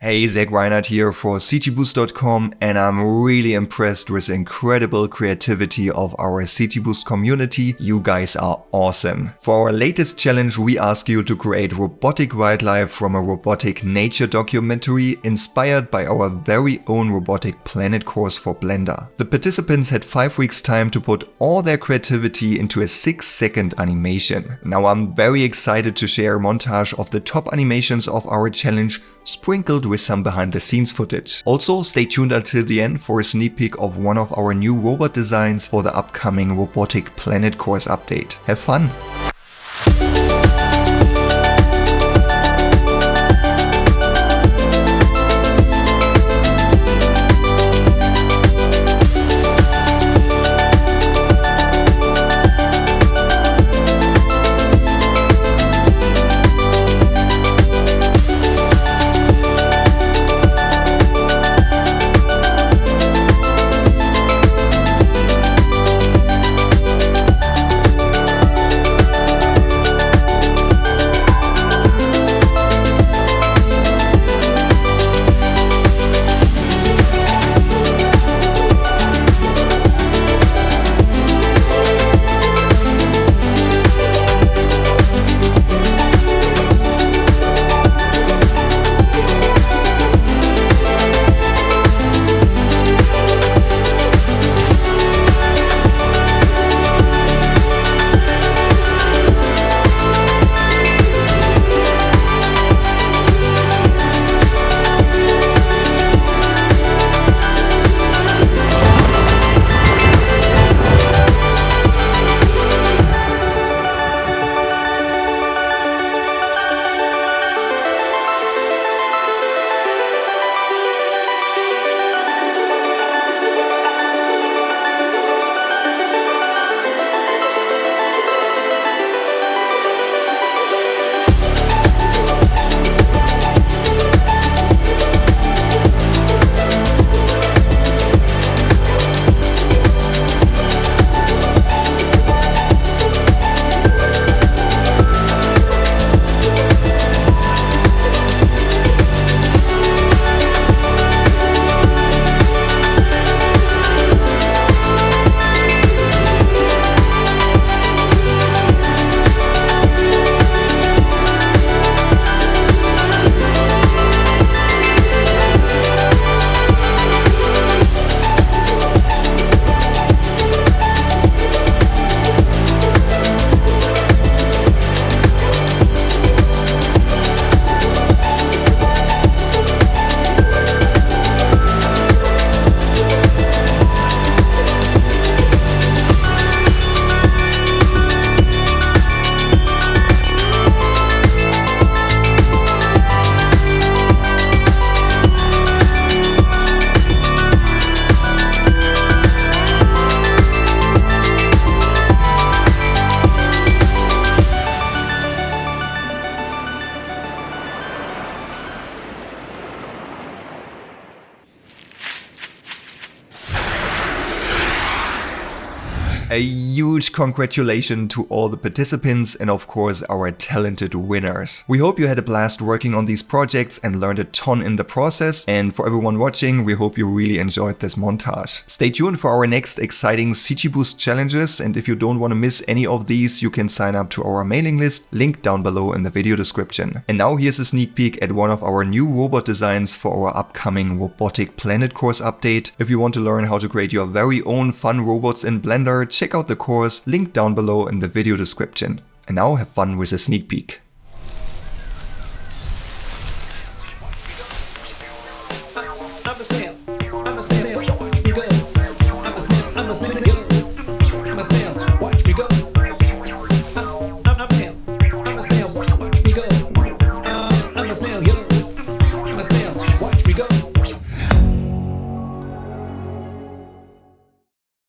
Hey, Zach Reinhardt here for cgboost.com, and I'm really impressed with the incredible creativity of our CGBoost community. You guys are awesome. For our latest challenge, we ask you to create Robotic Wildlife from a robotic nature documentary inspired by our very own Robotic Planet course for Blender. The participants had 5 weeks time to put all their creativity into a 6-second animation. Now I'm very excited to share a montage of the top animations of our challenge, sprinkled with some behind the scenes footage. Also, stay tuned until the end for a sneak peek of one of our new robot designs for the upcoming Robotic Planet course update. Have fun! A huge congratulations to all the participants and of course our talented winners. We hope you had a blast working on these projects and learned a ton in the process, and for everyone watching, we hope you really enjoyed this montage. Stay tuned for our next exciting CGBoost challenges, and if you don't want to miss any of these, you can sign up to our mailing list, linked down below in the video description. And now here's a sneak peek at one of our new robot designs for our upcoming Robotic Planet course update. If you want to learn how to create your very own fun robots in Blender, check out the course, linked down below in the video description. And now have fun with a sneak peek. Understand.